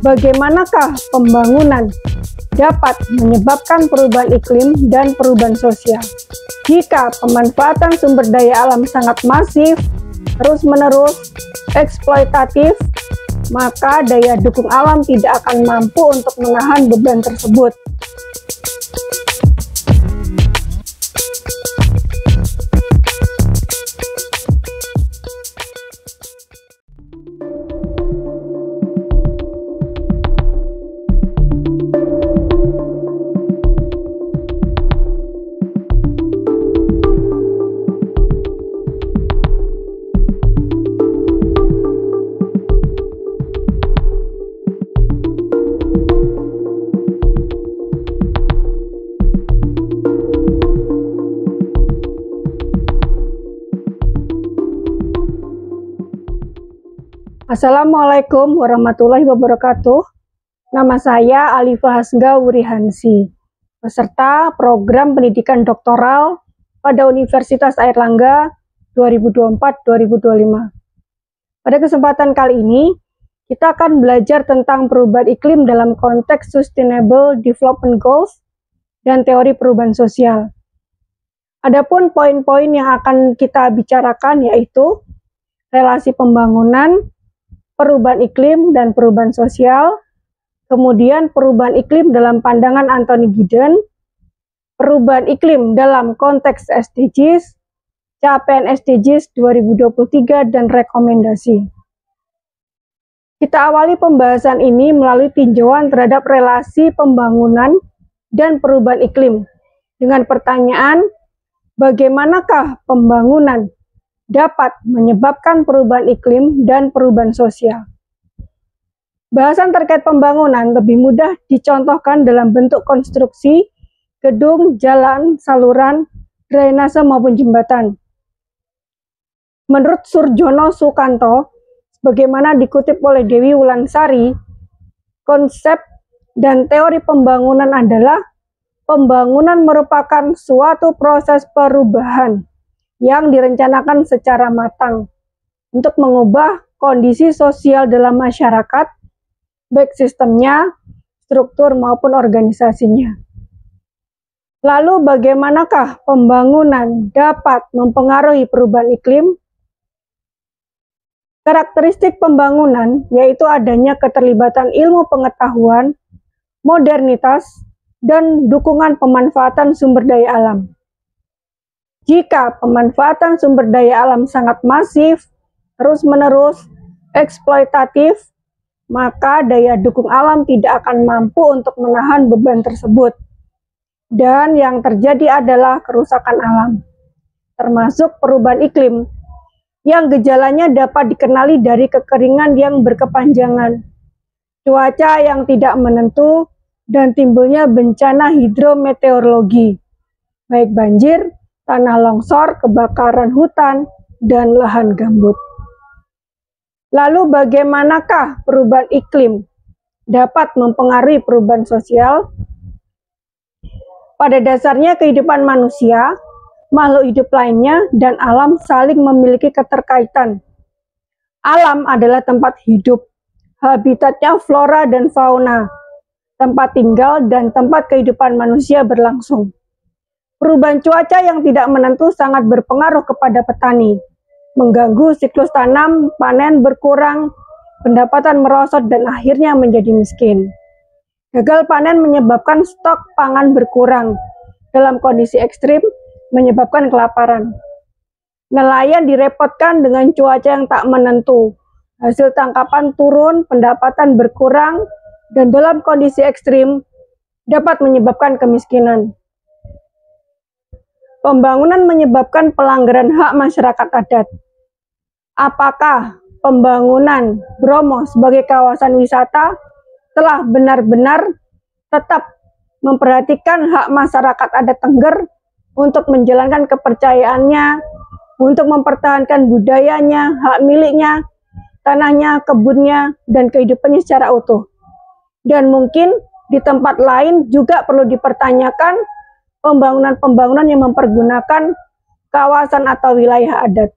Bagaimanakah pembangunan dapat menyebabkan perubahan iklim dan perubahan sosial? Jika pemanfaatan sumber daya alam sangat masif, terus-menerus, eksploitatif, maka daya dukung alam tidak akan mampu untuk menahan beban tersebut. Assalamualaikum warahmatullahi wabarakatuh. Nama saya Alifa Hasga Wurihansi, peserta program pendidikan doktoral pada Universitas Airlangga 2024-2025. Pada kesempatan kali ini, kita akan belajar tentang perubahan iklim dalam konteks Sustainable Development Goals dan teori perubahan sosial. Adapun poin-poin yang akan kita bicarakan yaitu relasi pembangunan, perubahan iklim dan perubahan sosial, kemudian perubahan iklim dalam pandangan Anthony Giddens, perubahan iklim dalam konteks SDGs, capaian SDGs 2023 dan rekomendasi. Kita awali pembahasan ini melalui tinjauan terhadap relasi pembangunan dan perubahan iklim dengan pertanyaan, bagaimanakah pembangunan dapat menyebabkan perubahan iklim dan perubahan sosial. Bahasan terkait pembangunan lebih mudah dicontohkan dalam bentuk konstruksi, gedung, jalan, saluran, drainase maupun jembatan. Menurut Surjono Sukanto, sebagaimana dikutip oleh Dewi Wulansari, konsep dan teori pembangunan adalah pembangunan merupakan suatu proses perubahan yang direncanakan secara matang untuk mengubah kondisi sosial dalam masyarakat, baik sistemnya, struktur maupun organisasinya. Lalu bagaimanakah pembangunan dapat mempengaruhi perubahan iklim? Karakteristik pembangunan yaitu adanya keterlibatan ilmu pengetahuan, modernitas, dan dukungan pemanfaatan sumber daya alam. Jika pemanfaatan sumber daya alam sangat masif, terus-menerus, eksploitatif, maka daya dukung alam tidak akan mampu untuk menahan beban tersebut. Dan yang terjadi adalah kerusakan alam, termasuk perubahan iklim, yang gejalanya dapat dikenali dari kekeringan yang berkepanjangan, cuaca yang tidak menentu, dan timbulnya bencana hidrometeorologi, baik banjir, tanah longsor, kebakaran hutan, dan lahan gambut. Lalu bagaimanakah perubahan iklim dapat mempengaruhi perubahan sosial? Pada dasarnya kehidupan manusia, makhluk hidup lainnya, dan alam saling memiliki keterkaitan. Alam adalah tempat hidup, habitatnya flora dan fauna, tempat tinggal dan tempat kehidupan manusia berlangsung. Perubahan cuaca yang tidak menentu sangat berpengaruh kepada petani, mengganggu siklus tanam, panen berkurang, pendapatan merosot dan akhirnya menjadi miskin. Gagal panen menyebabkan stok pangan berkurang, dalam kondisi ekstrim menyebabkan kelaparan. Nelayan direpotkan dengan cuaca yang tak menentu, hasil tangkapan turun, pendapatan berkurang, dan dalam kondisi ekstrim dapat menyebabkan kemiskinan. Pembangunan menyebabkan pelanggaran hak masyarakat adat. Apakah pembangunan Bromo sebagai kawasan wisata telah benar-benar tetap memperhatikan hak masyarakat adat Tengger untuk menjalankan kepercayaannya, untuk mempertahankan budayanya, hak miliknya, tanahnya, kebunnya, dan kehidupannya secara utuh? Dan mungkin di tempat lain juga perlu dipertanyakan pembangunan-pembangunan yang mempergunakan kawasan atau wilayah adat.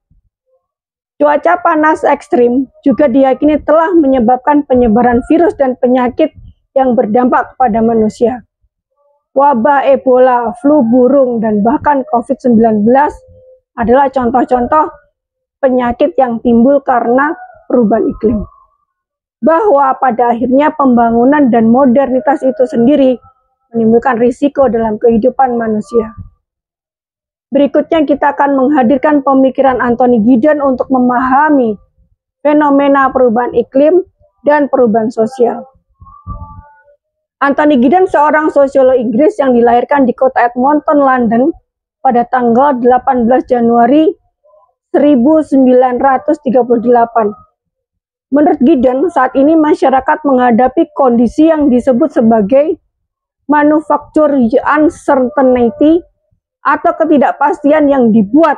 Cuaca panas ekstrim juga diyakini telah menyebabkan penyebaran virus dan penyakit yang berdampak kepada manusia. Wabah Ebola, flu burung, dan bahkan COVID-19 adalah contoh-contoh penyakit yang timbul karena perubahan iklim. Bahwa pada akhirnya pembangunan dan modernitas itu sendiri menimbulkan risiko dalam kehidupan manusia. Berikutnya kita akan menghadirkan pemikiran Anthony Giddens untuk memahami fenomena perubahan iklim dan perubahan sosial. Anthony Giddens seorang sosiolog Inggris yang dilahirkan di kota Edmonton, London pada tanggal 18 Januari 1938. Menurut Giddens, saat ini masyarakat menghadapi kondisi yang disebut sebagai manufacturing uncertainty atau ketidakpastian yang dibuat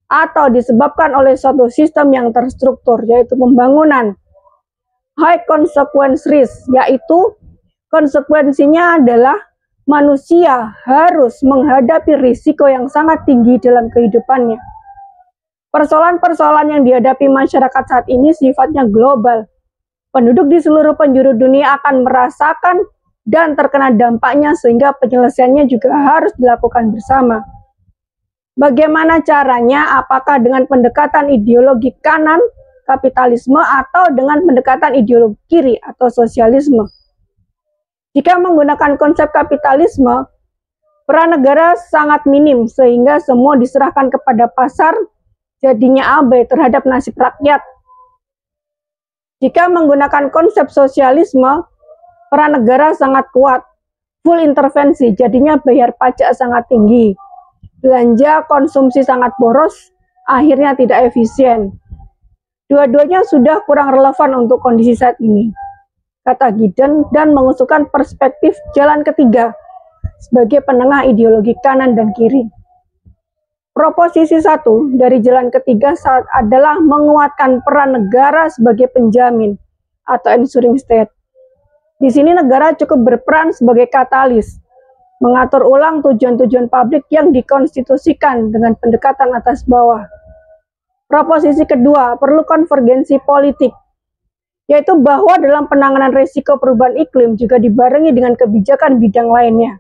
atau disebabkan oleh suatu sistem yang terstruktur, yaitu pembangunan. High consequence risk, yaitu konsekuensinya adalah manusia harus menghadapi risiko yang sangat tinggi dalam kehidupannya. Persoalan-persoalan yang dihadapi masyarakat saat ini sifatnya global. Penduduk di seluruh penjuru dunia akan merasakan dan terkena dampaknya sehingga penyelesaiannya juga harus dilakukan bersama. Bagaimana caranya? Apakah dengan pendekatan ideologi kanan, kapitalisme, atau dengan pendekatan ideologi kiri atau sosialisme? Jika menggunakan konsep kapitalisme, peran negara sangat minim sehingga semua diserahkan kepada pasar, jadinya abai terhadap nasib rakyat. Jika menggunakan konsep sosialisme, peran negara sangat kuat, full intervensi, jadinya bayar pajak sangat tinggi. Belanja konsumsi sangat boros, akhirnya tidak efisien. Dua-duanya sudah kurang relevan untuk kondisi saat ini, kata Giddens, dan mengusulkan perspektif jalan ketiga sebagai penengah ideologi kanan dan kiri. Proposisi 1 dari jalan ketiga saat adalah menguatkan peran negara sebagai penjamin atau ensuring state. Di sini negara cukup berperan sebagai katalis, mengatur ulang tujuan-tujuan publik yang dikonstitusikan dengan pendekatan atas bawah. Proposisi kedua, perlu konvergensi politik, yaitu bahwa dalam penanganan risiko perubahan iklim juga dibarengi dengan kebijakan bidang lainnya.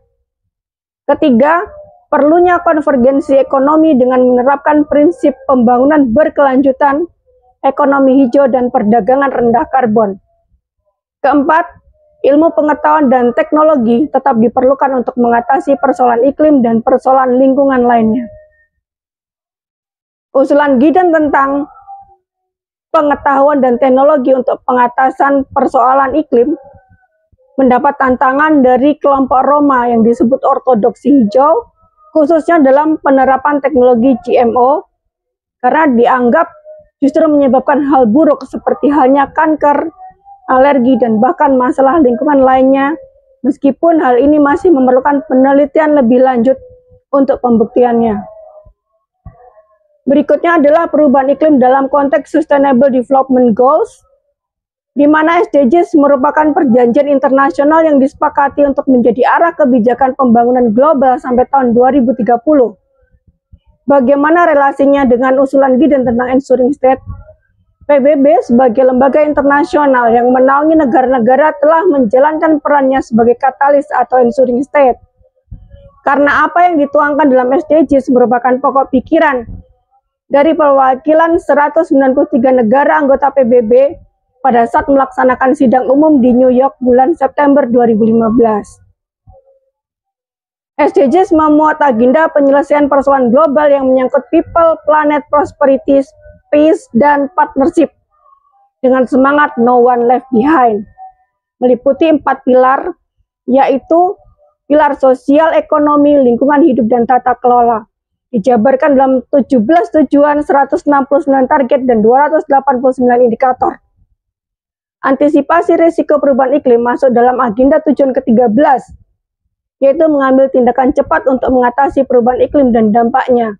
Ketiga, perlunya konvergensi ekonomi dengan menerapkan prinsip pembangunan berkelanjutan, ekonomi hijau, dan perdagangan rendah karbon. Keempat, ilmu pengetahuan dan teknologi tetap diperlukan untuk mengatasi persoalan iklim dan persoalan lingkungan lainnya. Usulan Giddens tentang pengetahuan dan teknologi untuk pengatasan persoalan iklim mendapat tantangan dari kelompok Roma yang disebut ortodoksi hijau, khususnya dalam penerapan teknologi GMO, karena dianggap justru menyebabkan hal buruk seperti halnya kanker, alergi, dan bahkan masalah lingkungan lainnya, meskipun hal ini masih memerlukan penelitian lebih lanjut untuk pembuktiannya. Berikutnya adalah perubahan iklim dalam konteks Sustainable Development Goals, di mana SDGs merupakan perjanjian internasional yang disepakati untuk menjadi arah kebijakan pembangunan global sampai tahun 2030. Bagaimana relasinya dengan usulan Giddens tentang ensuring state? PBB sebagai lembaga internasional yang menaungi negara-negara telah menjalankan perannya sebagai katalis atau ensuring state. Karena apa yang dituangkan dalam SDGs merupakan pokok pikiran dari perwakilan 193 negara anggota PBB pada saat melaksanakan sidang umum di New York bulan September 2015. SDGs memuat agenda penyelesaian persoalan global yang menyangkut people, planet, prosperity, peace, dan partnership dengan semangat no one left behind. Meliputi 4 pilar, yaitu pilar sosial, ekonomi, lingkungan hidup, dan tata kelola. Dijabarkan dalam 17 tujuan, 169 target, dan 289 indikator. Antisipasi risiko perubahan iklim masuk dalam agenda tujuan ke-13, yaitu mengambil tindakan cepat untuk mengatasi perubahan iklim dan dampaknya.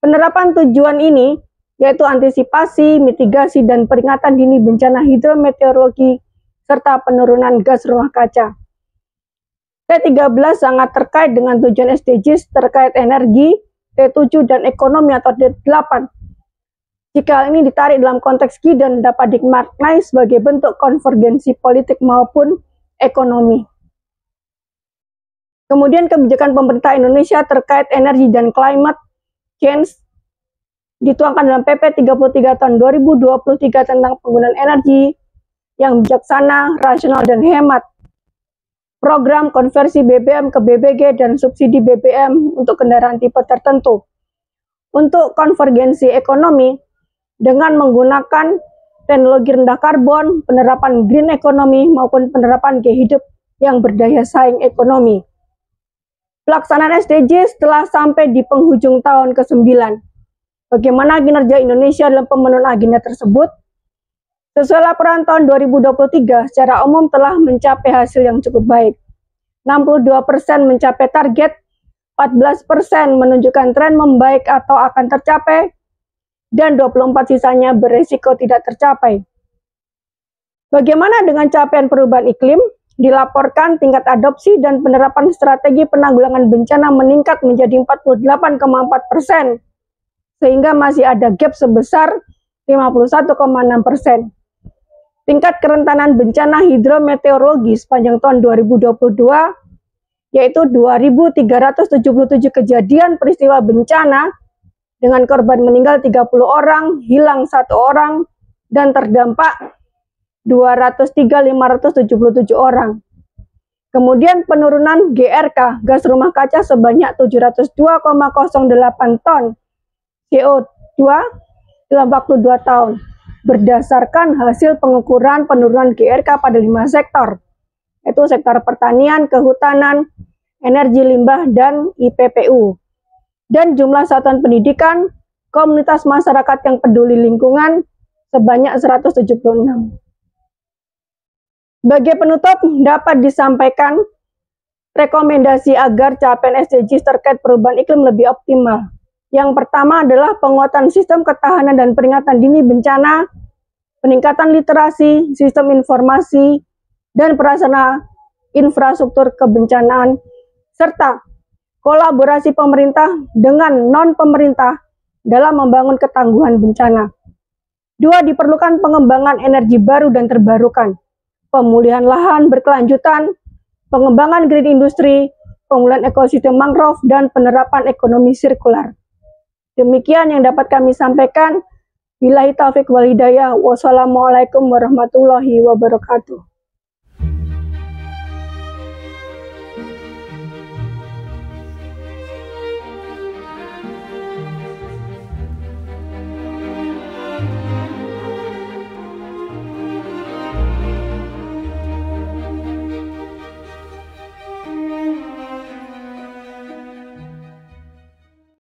Penerapan tujuan ini, yaitu antisipasi, mitigasi, dan peringatan dini bencana hidrometeorologi, serta penurunan gas rumah kaca. T13 sangat terkait dengan tujuan SDGs terkait energi, T7 dan ekonomi atau T8. jika hal ini ditarik dalam konteks Gideon dapat dimaknai sebagai bentuk konvergensi politik maupun ekonomi. Kemudian kebijakan pemerintah Indonesia terkait energi dan climate change dituangkan dalam PP 33 tahun 2023 tentang penggunaan energi yang bijaksana, rasional, dan hemat. Program konversi BBM ke BBG dan subsidi BBM untuk kendaraan tipe tertentu. Untuk konvergensi ekonomi, dengan menggunakan teknologi rendah karbon, penerapan green economy, maupun penerapan gaya hidup yang berdaya saing ekonomi. Pelaksanaan SDGs telah sampai di penghujung tahun ke-9. Bagaimana kinerja Indonesia dalam pemenuhan agenda tersebut? Sesuai laporan tahun 2023, secara umum telah mencapai hasil yang cukup baik. 62% mencapai target, 14% menunjukkan tren membaik atau akan tercapai, dan 24 sisanya beresiko tidak tercapai. Bagaimana dengan capaian perubahan iklim? Dilaporkan tingkat adopsi dan penerapan strategi penanggulangan bencana meningkat menjadi 48,4%, sehingga masih ada gap sebesar 51,6%. Tingkat kerentanan bencana hidrometeorologi sepanjang tahun 2022, yaitu 2.377 kejadian peristiwa bencana, dengan korban meninggal 30 orang, hilang 1 orang, dan terdampak 203.577 orang. Kemudian penurunan GRK, gas rumah kaca sebanyak 702,08 ton CO2 dalam waktu 2 tahun, berdasarkan hasil pengukuran penurunan GRK pada 5 sektor, yaitu sektor pertanian, kehutanan, energi limbah, dan IPPU. Dan jumlah satuan pendidikan, komunitas masyarakat yang peduli lingkungan sebanyak 176. Sebagai penutup, dapat disampaikan rekomendasi agar capaian SDGs terkait perubahan iklim lebih optimal. Yang pertama adalah penguatan sistem ketahanan dan peringatan dini bencana, peningkatan literasi, sistem informasi, dan prasarana infrastruktur kebencanaan, serta kolaborasi pemerintah dengan non-pemerintah dalam membangun ketangguhan bencana. 2. Diperlukan pengembangan energi baru dan terbarukan, pemulihan lahan berkelanjutan, pengembangan green industri, pemulihan ekosistem mangrove, dan penerapan ekonomi sirkular. Demikian yang dapat kami sampaikan. Billahi taufiq wal hidayah. Wassalamualaikum warahmatullahi wabarakatuh.